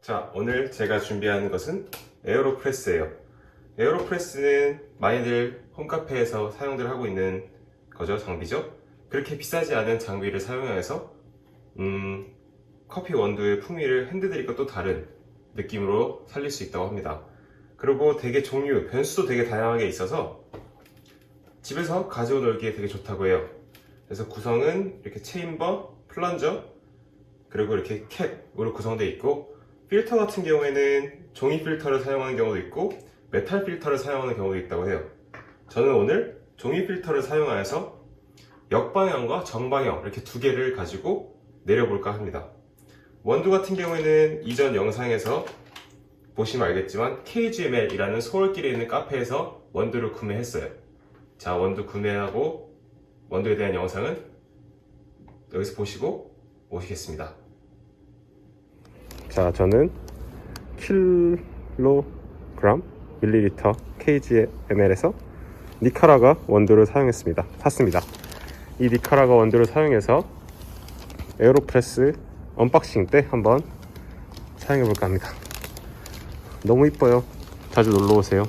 자, 오늘 제가 준비하는 것은 에어로프레스예요. 에어로프레스는 많이들 홈카페에서 사용들 하고 있는 거죠, 장비죠. 그렇게 비싸지 않은 장비를 사용해서 커피 원두의 풍미를 핸드드립과 또 다른 느낌으로 살릴 수 있다고 합니다. 그리고 되게 종류, 변수도 되게 다양하게 있어서 집에서 가지고 놀기에 되게 좋다고 해요. 그래서 구성은 이렇게 체인버, 플런저, 그리고 이렇게 캡으로 구성되어 있고, 필터 같은 경우에는 종이 필터를 사용하는 경우도 있고 메탈 필터를 사용하는 경우도 있다고 해요. 저는 오늘 종이 필터를 사용하여서 역방향과 정방향 이렇게 두 개를 가지고 내려볼까 합니다. 원두 같은 경우에는 이전 영상에서 보시면 알겠지만 KGML 이라는 서울길에 있는 카페에서 원두를 구매했어요. 자, 원두 구매하고 원두에 대한 영상은 여기서 보시고 오시겠습니다. 자, 저는 킬로그램 밀리리터 KGML에서 니카라가 원두를 샀습니다. 이 니카라가 원두를 사용해서 에어로프레스 언박싱 때 한번 사용해볼까 합니다. 너무 이뻐요. 자주 놀러오세요.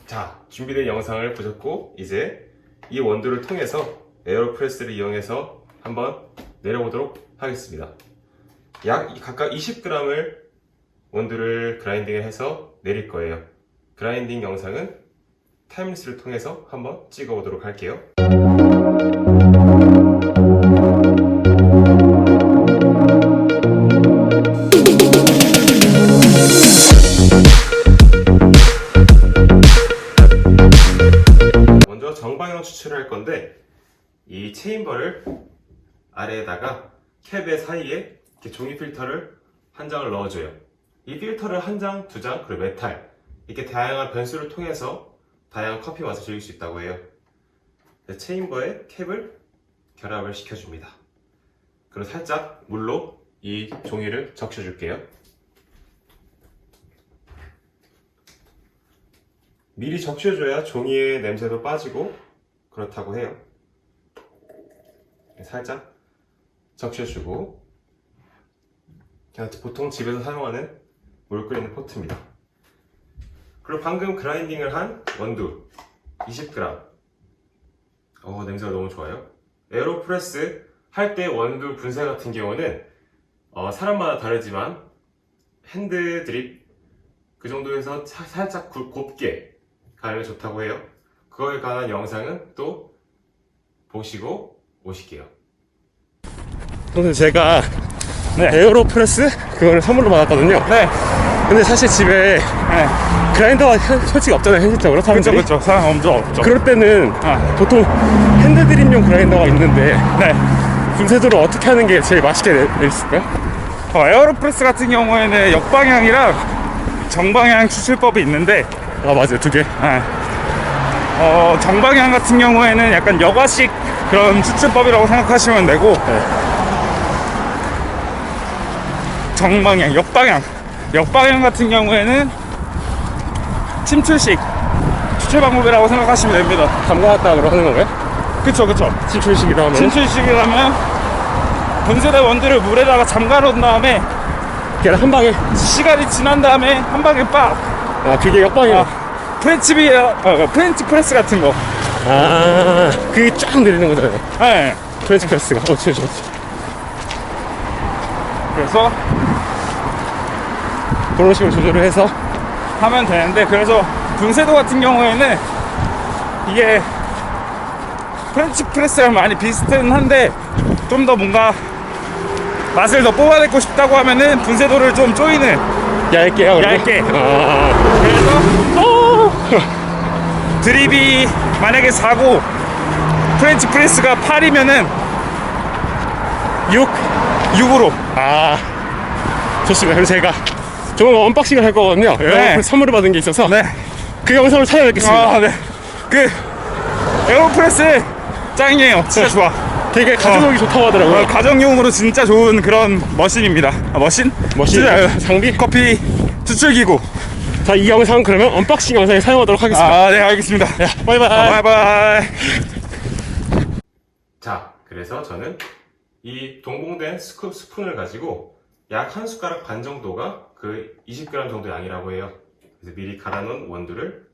자, 준비된 영상을 보셨고 이제 이 원두를 통해서 에어로프레스를 이용해서 한번 내려보도록 하겠습니다. 약 각각 20g을 원두를 그라인딩을 해서 내릴 거예요. 그라인딩 영상은 타임리스를 통해서 한번 찍어 보도록 할게요. 먼저 정방향 추출을 할 건데, 이 체인버를 아래에다가 캡의 사이에 이렇게 종이 필터를 한 장을 넣어줘요. 이 필터를 한 장, 두 장, 그리고 메탈 이렇게 다양한 변수를 통해서 다양한 커피 맛을 즐길 수 있다고 해요. 체인버에 캡을 결합을 시켜줍니다. 그리고 살짝 물로 이 종이를 적셔줄게요. 미리 적셔줘야 종이의 냄새도 빠지고 그렇다고 해요. 살짝 적셔주고, 보통 집에서 사용하는 물 끓이는 포트입니다. 그리고 방금 그라인딩을 한 원두 20g. 냄새가 너무 좋아요. 에어로프레스 할 때 원두 분쇄 같은 경우는 사람마다 다르지만 핸드 드립 그 정도에서 살짝 곱게 가면 좋다고 해요. 그거에 관한 영상은 또 보시고 오실게요. 오늘 제가 에어로프레스 그거를 선물로 받았거든요. 네. 근데 사실 집에 그라인더가 솔직히 없잖아요, 현실적으로. 사람들이. 그쵸. 사람 엄청 없죠. 그럴 때는 보통 핸드드립용 그라인더가 있는데 분쇄도를 어떻게 하는 게 제일 맛있게 낼 수 있을까요? 에어로프레스 같은 경우에는 역방향이랑 정방향 추출법이 있는데, 맞아요, 두 개. 정방향 같은 경우에는 약간 여과식 그런 추출법이라고 생각하시면 되고, 정방향, 역방향 같은 경우에는 침출식 추출 방법이라고 생각하시면 됩니다. 담가놨다 그러 하는 건가요? 그쵸. 침출식이라 하면? 침출식이라면 분쇄된 원두를 물에다가 잠가 놓은 다음에 걔를 한 방에? 시간이 지난 다음에 한 방에 빡! 그게 역방이야. 프렌치 프레스 같은 거. 그게 쫙 내리는 거잖아요. 네. 프렌치 프레스가. 그렇지. 그래서 그런 식으로 조절을 해서 하면 되는데, 그래서 분쇄도 같은 경우에는 이게 프렌치 프레스랑 많이 비슷은 한데 좀 더 뭔가 맛을 더 뽑아내고 싶다고 하면은 분쇄도를 좀 조이는, 얇게요. 얇게. 그래서 드립이 만약에 4고 프렌치 프레스가 8이면은 6으로. 좋습니다. 그럼 제가 조금 언박싱을 할 거거든요. 네. 선물을 받은 게 있어서 네. 그 영상을 찾아뵙겠습니다. 네. 그 에어로프레스 짱이에요. 진짜 좋아. 되게 가정하기 좋다고 하더라고요. 가정용으로 진짜 좋은 그런 머신입니다. 머신? 머신, 진짜, 장비? 커피 추출기구. 자, 이 영상은 그러면 언박싱 영상에 사용하도록 하겠습니다. 네, 알겠습니다. 바이바이. 바이바이. 자, 그래서 저는 이 동봉된 스푼을 가지고 약 한 숟가락 반 정도가 그 20g 정도 양이라고 해요. 그래서 미리 갈아 놓은 원두를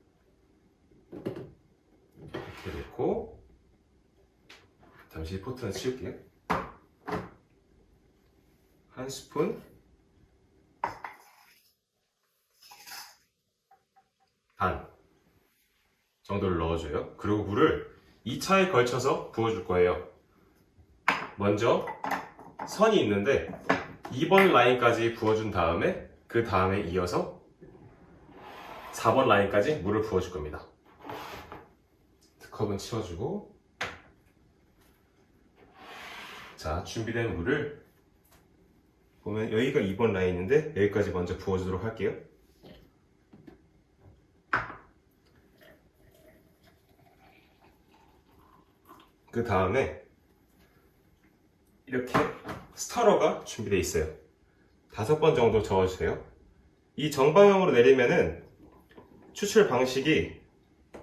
이렇게 넣고, 잠시 포트는 치울게요. 한 스푼 반 정도를 넣어줘요. 그리고 물을 2차에 걸쳐서 부어줄 거예요. 먼저 선이 있는데 2번 라인까지 부어준 다음에 그 다음에 이어서 4번 라인까지 물을 부어줄 겁니다. 컵은 치워주고, 자, 준비된 물을 보면 여기가 2번 라인인데 여기까지 먼저 부어주도록 할게요. 그 다음에 이렇게 스터러가 준비되어 있어요. 5번 정도 저어주세요. 이 정방향으로 내리면은 추출 방식이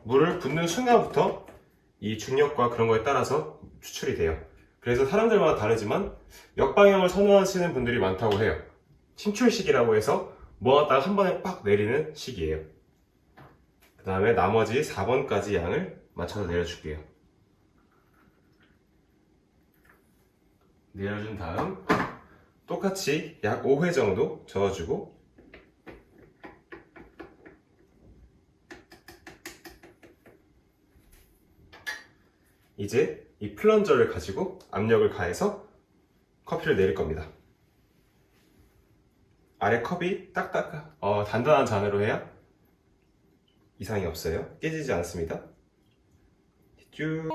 물을 붓는 순간부터 이 중력과 그런 거에 따라서 추출이 돼요. 그래서 사람들마다 다르지만 역방향을 선호하시는 분들이 많다고 해요. 침출식이라고 해서 모았다가 한 번에 빡 내리는 식이에요. 그 다음에 나머지 4번까지 양을 맞춰서 내려줄게요. 내려준 다음 똑같이 약 5회 정도 저어주고, 이제 이 플런저를 가지고 압력을 가해서 커피를 내릴 겁니다. 아래 컵이 딱딱 단단한 잔으로 해야 이상이 없어요. 깨지지 않습니다. 쭉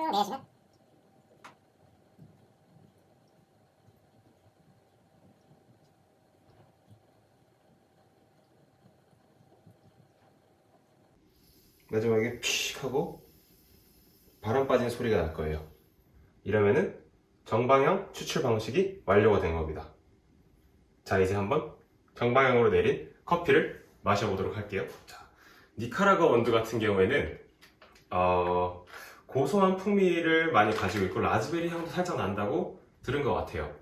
마지막에 픽 하고 바람 빠진 소리가 날 거예요. 이러면은 정방향 추출 방식이 완료가 된 겁니다. 자, 이제 한번 정방향으로 내린 커피를 마셔보도록 할게요. 자, 니카라과 원두 같은 경우에는 고소한 풍미를 많이 가지고 있고 라즈베리 향도 살짝 난다고 들은 것 같아요.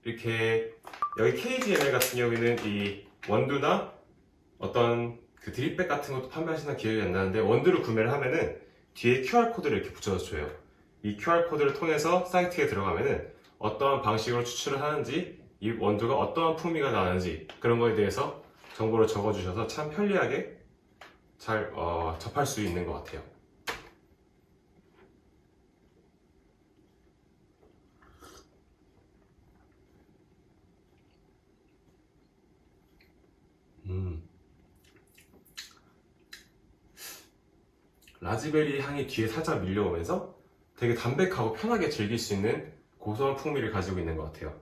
이렇게 여기 KGML 같은 경우에는 이 원두나 어떤 그 드립백 같은 것도 판매하시나 기억이 안 나는데, 원두를 구매를 하면은 뒤에 QR코드를 이렇게 붙여서 줘요. 이 QR코드를 통해서 사이트에 들어가면은 어떠한 방식으로 추출을 하는지, 이 원두가 어떠한 풍미가 나는지 그런 거에 대해서 정보를 적어주셔서 참 편리하게 잘 접할 수 있는 것 같아요. 라즈베리 향이 뒤에 살짝 밀려오면서 되게 담백하고 편하게 즐길 수 있는 고소한 풍미를 가지고 있는 것 같아요.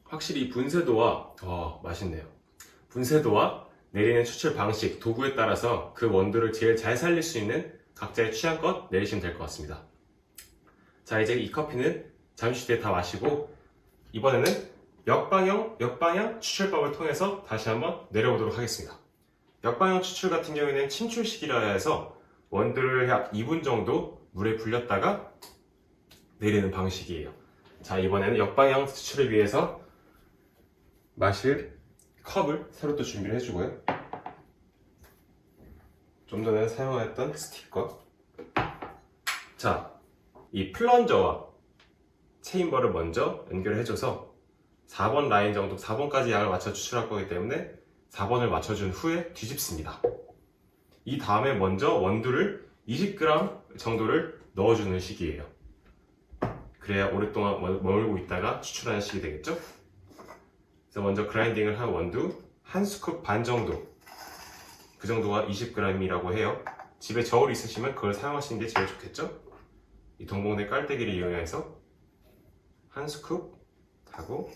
확실히 분쇄도와 맛있네요. 분쇄도와 내리는 추출 방식, 도구에 따라서 그 원두를 제일 잘 살릴 수 있는 각자의 취향껏 내리시면 될 것 같습니다. 자, 이제 이 커피는 잠시 뒤에 다 마시고 이번에는 역방향 추출법을 통해서 다시 한번 내려보도록 하겠습니다. 역방향 추출 같은 경우에는 침출식이라 해서 원두를 약 2분 정도 물에 불렸다가 내리는 방식이에요. 자, 이번에는 역방향 추출을 위해서 마실 컵을 새로 또 준비를 해주고요. 좀 전에 사용했던 스티커. 자, 이 플런저와 체인버를 먼저 연결해줘서 4번 라인 정도, 4번까지 양을 맞춰 추출할 거기 때문에 4번을 맞춰준 후에 뒤집습니다. 이 다음에 먼저 원두를 20g 정도를 넣어주는 식이에요. 그래야 오랫동안 머물고 있다가 추출하는 식이 되겠죠? 그래서 먼저 그라인딩을 한 원두 한 스쿱 반 정도, 그 정도가 20g이라고 해요. 집에 저울 있으시면 그걸 사용하시는 게 제일 좋겠죠? 이 동봉된 깔때기를 이용해서 한 스쿱 하고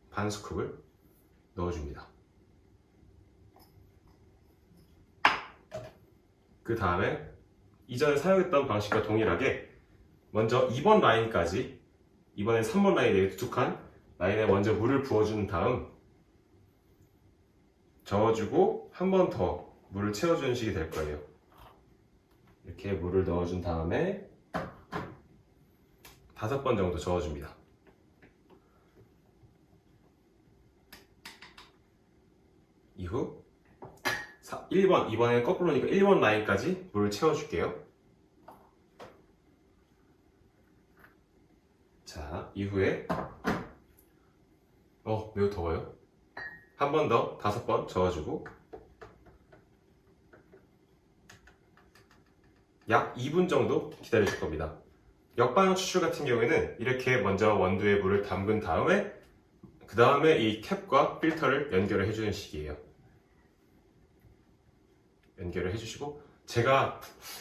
반 스쿱을 넣어줍니다. 그 다음에 이전에 사용했던 방식과 동일하게 먼저 2번 라인까지, 이번엔 3번 라인에 두둑한 라인에 먼저 물을 부어준 다음 저어주고 한 번 더 물을 채워주는 식이 될 거예요. 이렇게 물을 넣어준 다음에 5번 정도 저어줍니다. 이후 1번, 이번엔 거꾸로니까 1번 라인까지 물을 채워줄게요. 자, 이후에 매우 더워요. 한 번 더 5번 저어주고 약 2분 정도 기다려줄 겁니다. 역방향 추출 같은 경우에는 이렇게 먼저 원두에 물을 담근 다음에 그 다음에 이 캡과 필터를 연결을 해주는 식이에요. 연결을 해주시고, 제가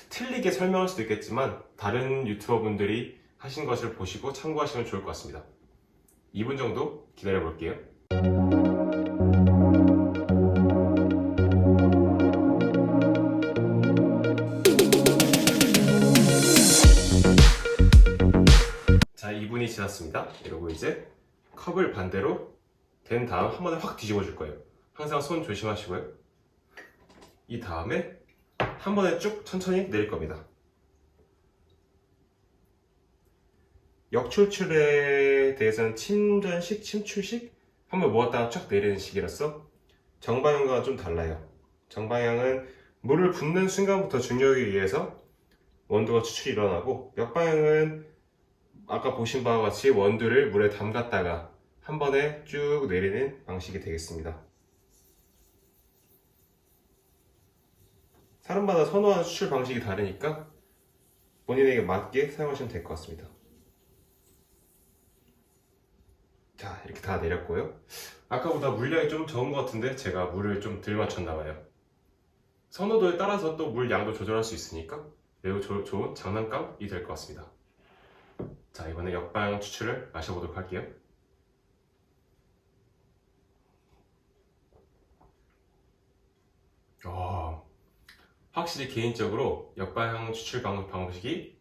틀리게 설명할 수도 있겠지만 다른 유튜버 분들이 하신 것을 보시고 참고하시면 좋을 것 같습니다. 2분 정도 기다려 볼게요. 자, 2분이 지났습니다. 이러고 이제 컵을 반대로 된 다음 한 번에 확 뒤집어 줄 거예요. 항상 손 조심하시고요. 이 다음에 한 번에 쭉 천천히 내릴 겁니다. 역출출에 대해서는 침전식, 침출식 한번 모았다가 쫙 내리는 식이라서 정방향과는 좀 달라요. 정방향은 물을 붓는 순간부터 중력에 의해서 원두가 추출이 일어나고, 역방향은 아까 보신 바와 같이 원두를 물에 담갔다가 한 번에 쭉 내리는 방식이 되겠습니다. 사람마다 선호하는 추출 방식이 다르니까 본인에게 맞게 사용하시면 될 것 같습니다. 자, 이렇게 다 내렸고요. 아까보다 물량이 좀 적은 것 같은데 제가 물을 좀 덜 맞췄나봐요. 선호도에 따라서 또 물 양도 조절할 수 있으니까 매우 좋은 장난감이 될 것 같습니다. 자, 이번에 역방향 추출을 마셔보도록 할게요. 확실히 개인적으로 역방향 추출 방식이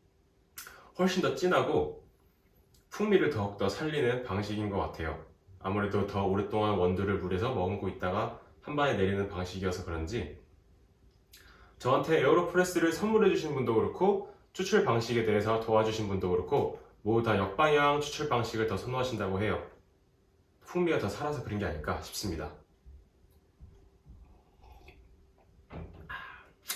훨씬 더 진하고 풍미를 더욱더 살리는 방식인 것 같아요. 아무래도 더 오랫동안 원두를 물에서 머금고 있다가 한 번에 내리는 방식이어서 그런지 저한테 에어로프레스를 선물해 주신 분도 그렇고 추출 방식에 대해서 도와주신 분도 그렇고 모두 다 역방향 추출 방식을 더 선호하신다고 해요. 풍미가 더 살아서 그런 게 아닐까 싶습니다.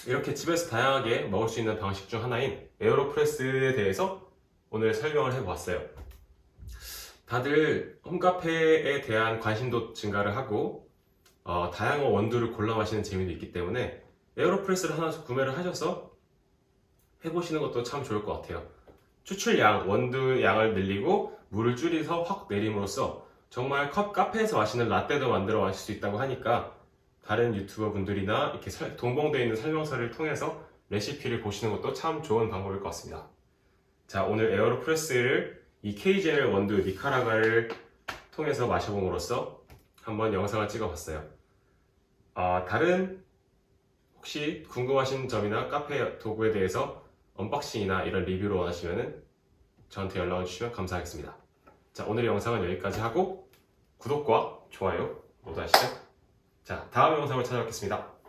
이렇게 집에서 다양하게 먹을 수 있는 방식 중 하나인 에어로프레스에 대해서 오늘 설명을 해보았어요. 다들 홈카페에 대한 관심도 증가를 하고 다양한 원두를 골라 마시는 재미도 있기 때문에 에어로프레스를 하나 구매를 하셔서 해보시는 것도 참 좋을 것 같아요. 추출량, 원두 양을 늘리고 물을 줄여서 확 내림으로써 정말 카페에서 마시는 라떼도 만들어 마실 수 있다고 하니까 다른 유튜버 분들이나 이렇게 동봉되어 있는 설명서를 통해서 레시피를 보시는 것도 참 좋은 방법일 것 같습니다. 자, 오늘 에어로프레스를 이 K제넬 원두 니카라가를 통해서 마셔봄으로써 한번 영상을 찍어봤어요. 다른 혹시 궁금하신 점이나 카페 도구에 대해서 언박싱이나 이런 리뷰를 원하시면 저한테 연락을 주시면 감사하겠습니다. 자, 오늘 영상은 여기까지 하고 구독과 좋아요 모두 하시죠. 자, 다음 영상을 찾아뵙겠습니다.